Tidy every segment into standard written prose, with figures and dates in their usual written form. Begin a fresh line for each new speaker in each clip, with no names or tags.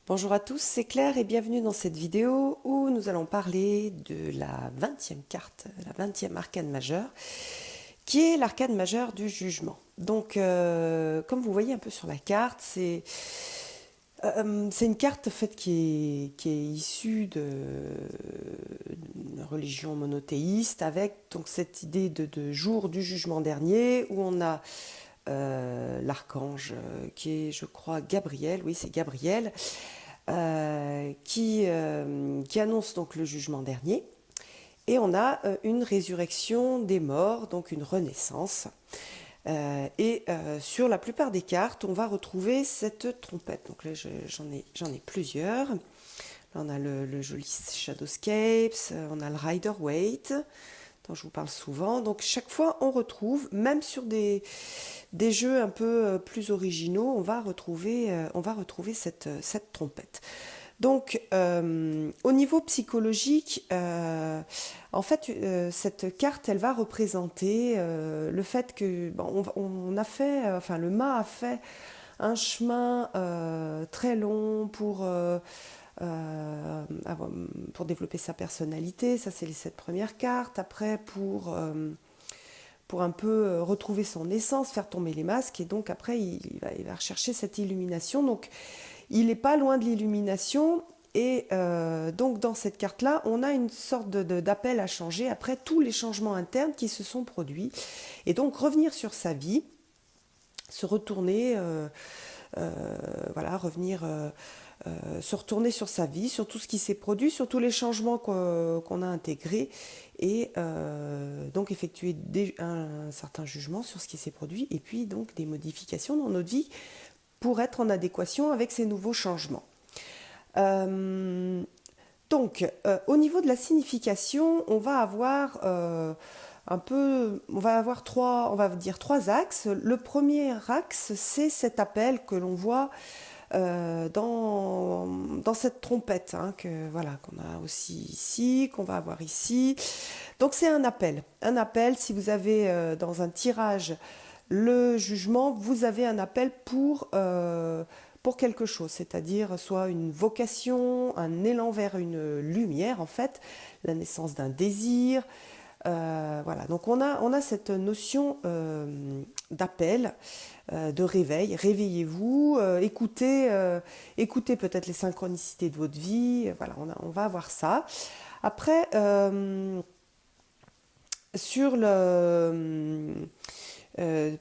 Bonjour à tous, c'est Claire et bienvenue dans cette vidéo où nous allons parler de la 20e carte, la 20e arcane majeure, qui est l'arcane majeure du jugement. Donc, comme vous voyez un peu sur la carte, c'est une carte en fait, qui est issue d'une religion monothéiste avec donc, cette idée de jour du jugement dernier où on a l'archange qui est, je crois, Gabriel, oui c'est Gabriel, qui annonce donc le jugement dernier. Et on a une résurrection des morts, donc une renaissance. Sur la plupart des cartes, on va retrouver cette trompette. Donc là, j'en ai plusieurs. Là, on a le joli Shadowscapes, on a le Rider-Waite, dont je vous parle souvent. Donc chaque fois, on retrouve, même sur des jeux un peu plus originaux, on va retrouver cette trompette. Donc, au niveau psychologique, en fait, cette carte, elle va représenter le fait que on a fait, enfin, le mât a fait un chemin très long pour développer sa personnalité. Ça, c'est les 7 premières cartes. Après, pour un peu retrouver son essence, faire tomber les masques. Et donc, après, il va rechercher cette illumination. Donc, il n'est pas loin de l'illumination. Et donc dans cette carte-là, on a une sorte d'appel à changer après tous les changements internes qui se sont produits. Et donc revenir sur sa vie, se retourner, voilà, se retourner sur sa vie, sur tout ce qui s'est produit, sur tous les changements qu'on a intégrés. Et donc effectuer un certain jugement sur ce qui s'est produit. Et puis donc des modifications dans notre vie pour être en adéquation avec ces nouveaux changements. Au niveau de la signification, on va avoir on va dire trois axes. Le premier axe, c'est cet appel que l'on voit dans cette trompette, hein, qu'on a aussi ici, qu'on va avoir ici. Donc c'est un appel. Un appel, si vous avez dans un tirage le jugement, vous avez un appel pour quelque chose, c'est-à-dire soit une vocation, un élan vers une lumière, en fait, la naissance d'un désir. Voilà, donc on a cette notion d'appel, de réveil. Réveillez-vous, écoutez peut-être les synchronicités de votre vie. Voilà, on va avoir ça. Après, sur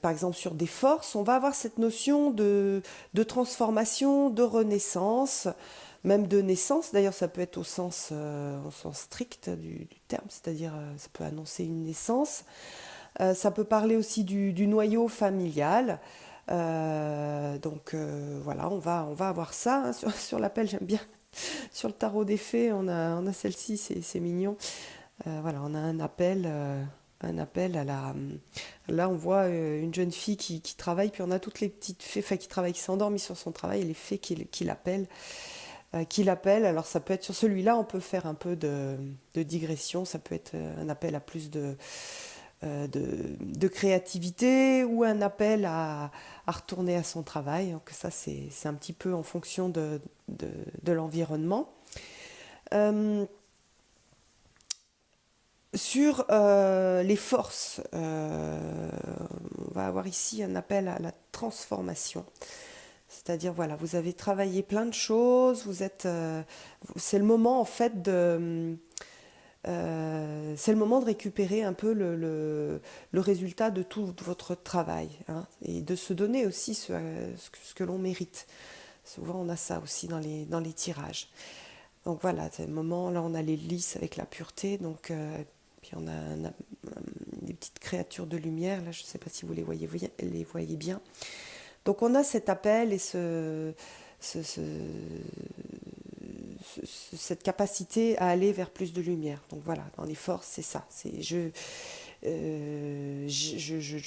par exemple sur des forces, on va avoir cette notion de transformation, de renaissance, même de naissance. D'ailleurs, ça peut être au sens strict du terme, c'est-à-dire ça peut annoncer une naissance. Ça peut parler aussi du noyau familial. Voilà, on va avoir ça hein, sur l'appel, j'aime bien. Sur le tarot des fées, on a celle-ci, c'est mignon. Voilà, on a un appel à la. Là, on voit une jeune fille qui travaille, puis on a toutes les petites fées, enfin qui travaillent, qui s'endorment sur son travail, et les fées qui l'appellent. Alors, ça peut être sur celui-là, on peut faire un peu de digression. Ça peut être un appel à plus de créativité ou un appel à retourner à son travail. Donc, ça, c'est un petit peu en fonction de l'environnement. Euh, Sur les forces, on va avoir ici un appel à la transformation. C'est-à-dire, voilà, vous avez travaillé plein de choses, c'est le moment en fait c'est le moment de récupérer un peu le résultat de tout votre travail hein, et de se donner aussi ce que l'on mérite. Souvent, on a ça aussi dans les tirages. Donc voilà, c'est le moment, là on a les lys avec la pureté, donc puis on a des petites créatures de lumière, là je ne sais pas si vous les voyez bien. Donc on a cet appel et ce- ce- cette capacité à aller vers plus de lumière. Donc voilà, dans les forces, c'est ça. Je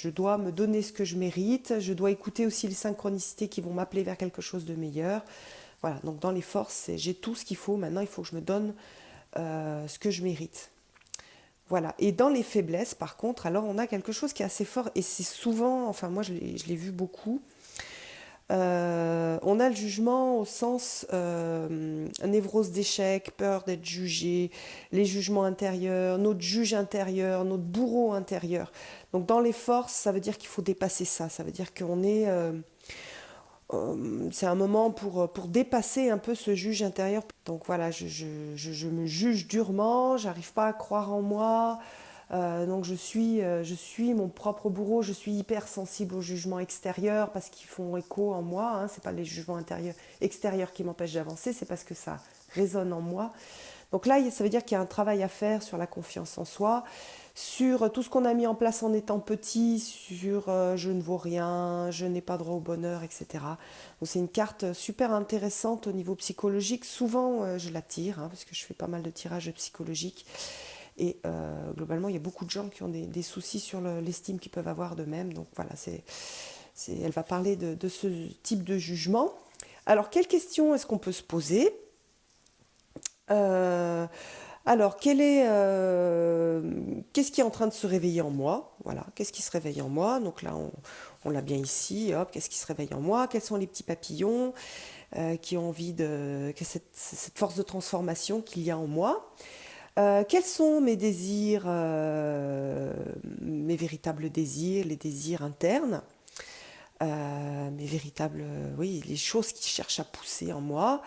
dois me donner ce que je mérite, je dois écouter aussi les synchronicités qui vont m'appeler vers quelque chose de meilleur. Voilà, donc dans les forces, j'ai tout ce qu'il faut. Maintenant, il faut que je me donne ce que je mérite. Voilà. Et dans les faiblesses, par contre, alors on a quelque chose qui est assez fort et c'est souvent, enfin moi je l'ai vu beaucoup. On a le jugement au sens névrose d'échec, peur d'être jugé, les jugements intérieurs, notre juge intérieur, notre bourreau intérieur. Donc dans les forces, ça veut dire qu'il faut dépasser ça. Ça veut dire qu'on est... c'est un moment pour dépasser un peu ce juge intérieur. Donc voilà, je me juge durement, j'arrive pas à croire en moi. Donc je suis mon propre bourreau, je suis hyper sensible aux jugements extérieurs parce qu'ils font écho en moi. Hein. C'est pas les jugements extérieurs qui m'empêchent d'avancer, c'est parce que ça résonne en moi. Donc là, ça veut dire qu'il y a un travail à faire sur la confiance en soi, sur tout ce qu'on a mis en place en étant petit, sur je ne vaux rien, je n'ai pas droit au bonheur, etc. Donc c'est une carte super intéressante au niveau psychologique. Souvent, je la tire, hein, parce que je fais pas mal de tirages psychologiques. Et globalement, il y a beaucoup de gens qui ont des soucis sur l'estime qu'ils peuvent avoir d'eux-mêmes. Donc voilà, elle va parler de ce type de jugement. Alors, quelles questions est-ce qu'on peut se poser? Alors, qu'est-ce qui est en train de se réveiller en moi? Voilà, qu'est-ce qui se réveille en moi? Donc là, on l'a bien ici. Hop, qu'est-ce qui se réveille en moi? Quels sont les petits papillons qui ont envie que cette force de transformation qu'il y a en moi? Quels sont mes désirs, mes véritables désirs, les désirs internes, mes véritables, oui, les choses qui cherchent à pousser en moi.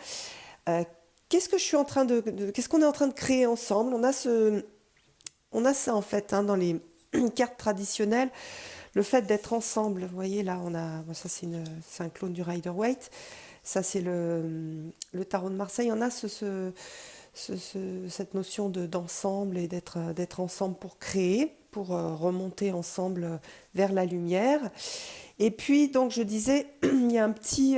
Euh, qu'est-ce que je suis en train qu'est-ce qu'on est en train de créer ensemble? On a ça en fait hein, dans les cartes traditionnelles, le fait d'être ensemble. Vous voyez là, ça c'est un clone du Rider-Waite. Ça c'est le tarot de Marseille. On a cette notion d'ensemble et d'être ensemble pour créer, pour remonter ensemble vers la lumière. Et puis, donc, je disais, il y a un petit...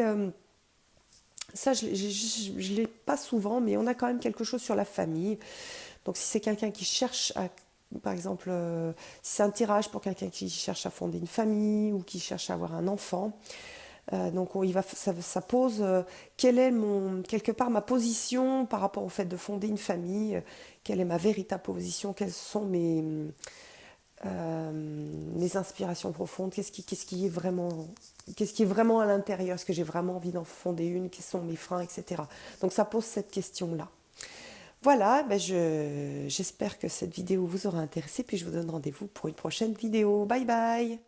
ça, je ne l'ai pas souvent, mais on a quand même quelque chose sur la famille. Donc, si c'est quelqu'un qui cherche à... Par exemple, si c'est un tirage pour quelqu'un qui cherche à fonder une famille ou qui cherche à avoir un enfant, donc ça pose quelle est quelque part ma position par rapport au fait de fonder une famille, quelle est ma véritable position, quelles sont mes inspirations profondes, qu'est-ce qui est vraiment à l'intérieur, est-ce que j'ai vraiment envie d'en fonder une, quels sont mes freins, etc. Donc ça pose cette question-là. Voilà, j'espère que cette vidéo vous aura intéressé, puis je vous donne rendez-vous pour une prochaine vidéo. Bye bye!